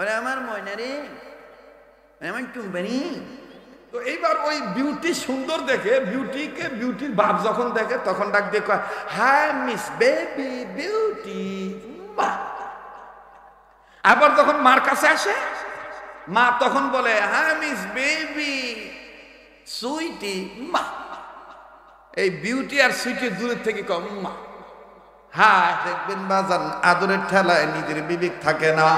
ওরে আমার ময়না রে, আমার টুম্পানি। তো এইবার ওই বিউটি সুন্দর দেখে, বিউটিকে বিউটির বাপ যখন দেখে তখন ডাক দিয়ে কয়, হাই মিস বেবি বিউটি। আবার যখন মার কাছে আসে, মা তখন বলে, হাই মিস বেবি সুইটি। মা এই বিউটি আর সুইটি দূরের থেকে কম মা। হ্যাঁ, দেখবেন বাজান আদরের ঠেলায় নিজের বিবেক থাকে না,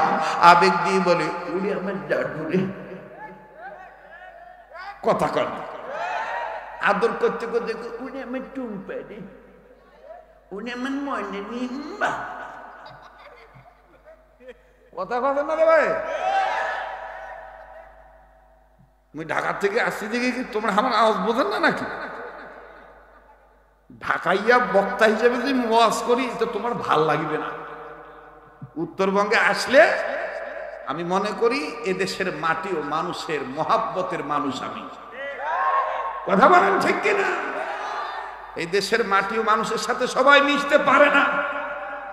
আবেগ দিয়ে বলে উনি আমার জাদুরে। কথা কর আদর করতে করতে উনি আমার টুম্পারি, উনি আমার মনে নিম্বা। কথা কথা না রে ভাই। আমি ঢাকার থেকে আসছি দেখি কি তোমরা আমার আওয়াজ বোঝেন না নাকি? ঢাকাইয়া বক্তা হিসেবে যদি ওয়াজ করি তো তোমার ভাল লাগবে না। উত্তরবঙ্গে আসলে আমি মনে করি এদেশের মাটি ও মানুষের মহাব্বতের মানুষ আমি। কথা বলেন ঠিক কিনা? এই দেশের মাটি ও মানুষের সাথে সবাই মিশতে পারে না।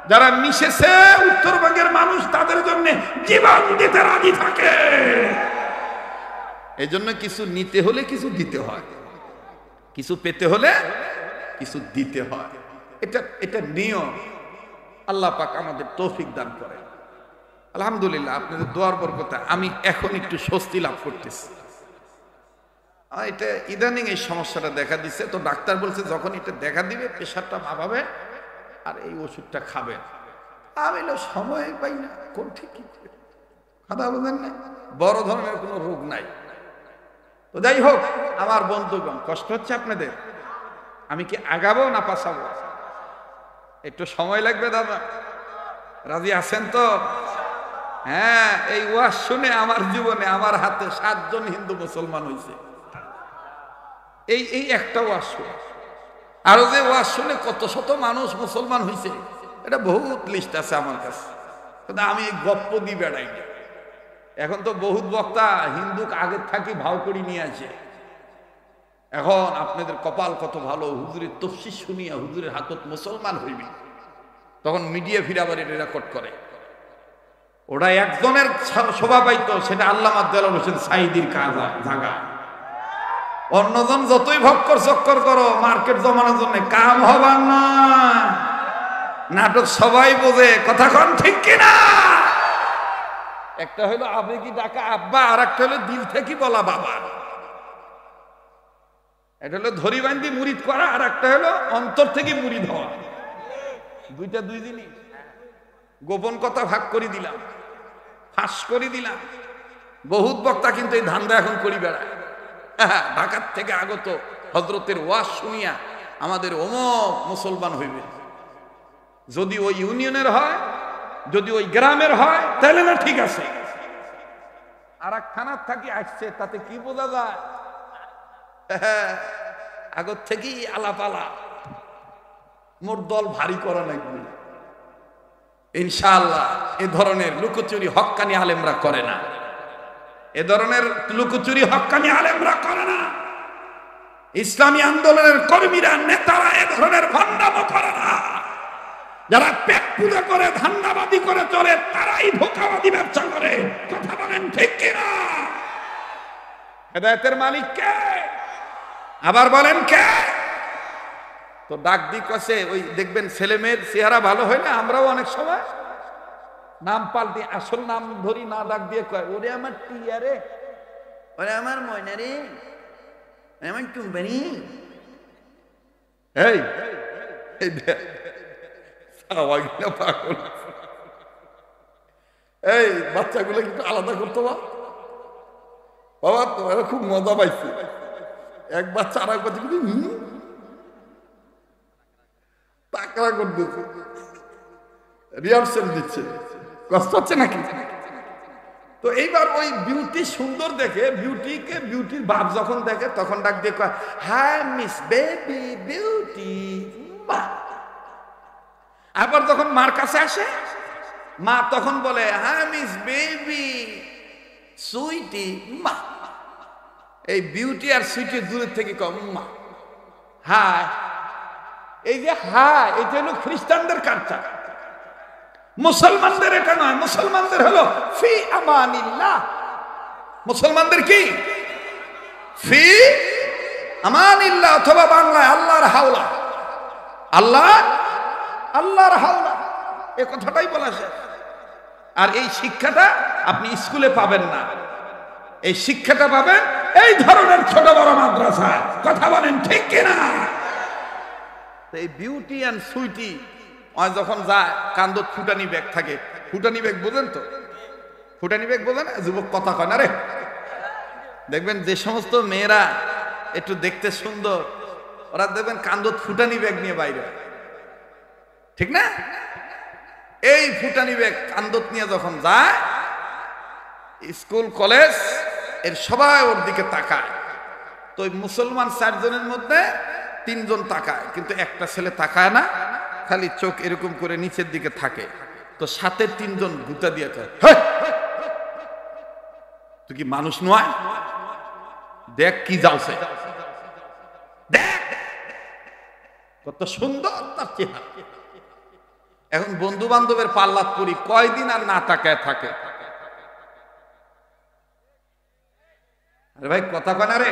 যারা মিশেছে উত্তরবঙ্গের মানুষ তাদের জন্য জীবন দিতে রাজি থাকে। এই জন্য কিছু নিতে হলে কিছু দিতে হয়, কিছু পেতে হলে কিছু দিতে হয়। এটা নিয়ম। আল্লাহ পাক আমাদের তৌফিক দান করে। আলহামদুলিল্লাহ, আপনাদের দোয়ার বরকতে আমি এখন একটু স্বস্তি লাভ করতেছি। এটা ইদানিং এই সমস্যাটা দেখা দিচ্ছে, তো ডাক্তার বলছে যখন এটা দেখা দিবে প্রেশারটা ভাবাবে আর এই ওষুধটা খাবে। আমি সময় পাই না, কোন ঠিক কথা বলেন না, বড় ধরনের কোনো রোগ নাই। তো যাই হোক আমার বন্ধুগণ, কষ্ট হচ্ছে আপনাদের? আমি কি আগাবো না পাছাবো? একটু সময় লাগবে দাদা, রাজি আছেন তো? হ্যাঁ, এই ওয়াজ শুনে আমার জীবনে আমার হাতে 7 জন হিন্দু মুসলমান হয়েছে। এই একটা ওয়াজ শুনে, আরো যে ওয়াজ শুনে কত শত মানুষ মুসলমান হয়েছে এটা বহুত লিস্ট আছে আমার কাছে, কিন্তু আমি এই গপ্প দিয়ে বেড়াই না। এখন তো বহুত বক্তা হিন্দু আগের থাকি ভাও করি নিয়ে আসে। এখন আপনাদের কপাল কত ভালো, হুজুরের তফসির শুনিয়া হুজুরের হাতত মুসলমান হইবে, তখন মিডিয়া ফিরাবার এটা রেকর্ড করে। ওরা একজনের শোভা পাইতো, সেটা আল্লামা দেলাওয়ার হোসেন সাঈদীর জায়গা। অন্যজন যতই ভক্কর চক্কর করো মার্কেট জমানোর জন্য, কাম হবার না। নাটক সবাই বোঝে, কথা কন ঠিক কিনা? একটা হলো আবেগী ডাকা আব্বা, আর একটা হলো দিল থেকে বলা বাবা। এটা হলো ধরি বান্ধি মুরিদ করা, আর একটা হলো অন্তর থেকে মুরিদ হওয়া। দুইটা দুই জিনিস। গোপন কথা ভাগ করে দিলাম, ফাঁস করে দিলাম। বহুত বক্তা কিন্তু এই ধান্দা এখন করি বেড়ায়। ঢাকার থেকে আগত হযরতের ওয়াজ শুনিয়া আমাদের অমুক মুসলমান হইবে। যদি ওই ইউনিয়নের হয়, যদি ওই গ্রামের হয় তাহলে না ঠিক আছে। আর এক থানার থাকি আসছে, তাতে কি বোঝা যায়? আগত থেকেই আলাপালা, মোর দল ভারী করা লাগবে ইনশাআল্লাহ। এ ধরনের লুকোচুরি হক্কানি আলেমরা করে না, এ ধরনের লুকোচুরি হক্কানি আলেমরা করে না। ইসলামী আন্দোলনের কর্মীরা, নেতারা এ ধরনের ভণ্ডামি করে না। যারা পেট পূজা করে, ধান্দাবাদী করে চলে, তারাই ধোঁকাবাদী ব্যবসা করে। কথা বলেন ঠিক কিনা? হেদায়েতের মালিক কে? আবার বলেন কে? তো ডাক দি কাছে ওই দেখবেন ছেলে মেয়ের চেহারা ভালো হয় না, আমরাও অনেক সময় নাম পাল্টি আসল নাম ধরি না, ডাক দিয়ে কয় ওরে আমার টিয়া রে, ওরে আমার ময়না রে, আমার টুম্পানি। এই পাগল, এই বাচ্চাগুলো কিন্তু আলাদা করতো বাবা। তোমার খুব মজা পাইছে। এক বাচ্চা আর এক বাচ্চা কিন্তু তাকড়া করতেছে, রিহার্সেল দিচ্ছে। কষ্ট হচ্ছে নাকি? তো এইবার ওই বিউটি সুন্দর দেখে, বিউটিকে বিউটির বাপ যখন দেখে তখন ডাক দিয়ে কয়, হাই মিস বেবি বিউটি। আবার যখন মার কাছে আসে, মা তখন বলে, হাই মিস বেবি সুইটি। মা এই বিউটি আর সুইটি দূরের থেকে কম মা। হাই, এই যে হাই, এটা হলো খ্রিস্টানদের কালচার। মুসলমানদের এটা নয়, মুসলমানদের হলো ফি আমানিল্লাহ। মুসলমানদের কি? ফি আমানিল্লাহ, অথবা বাংলায় আল্লাহর হাওলা। আল্লাহর হাওলা, এই কথাটাই বলা যায়। আর এই শিক্ষাটা আপনি স্কুলে পাবেন না, এই শিক্ষাটা পাবেন এই ধরনের ছোট বড় মাদ্রাসায়। কথা বলেন ঠিক কিনা? এই বিউটি অ্যান্ড সুইটি যখন যায়, কান্দত ফুটানি ব্যাগ থাকে। ফুটানি ব্যাগ বোঝেন তো? ফুটানি ব্যাগ বোঝেন? যুবক কথা কয় না রে। দেখবেন যে সমস্ত মেয়েরা একটু দেখতে সুন্দর, ওরা দেখবেন কান্দত ফুটানি ব্যাগ নিয়ে বাইরে, ঠিক না? এই ফুটানি ব্যাগ কান্দত নিয়ে যখন যায় স্কুল কলেজ, এর সবাই ওর দিকে তাকায়। তো ওই মুসলমান 4 জনের মধ্যে 3 জন তাকায়, কিন্তু একটা ছেলে তাকায় না, খালি চোখ এরকম করে নিচের দিকে থাকে। তো সাথে 3 জন গুতা দিয়ে কয়, তুই কি মানুষ নয়? দেখ কি যাওছে, দেখ কত সুন্দর তার চেহারা। এখন বন্ধু বান্ধবের পাল্লাত পরি, কয়দিন আর না তাকায় থাকে? আরে ভাই কথা কয় না রে।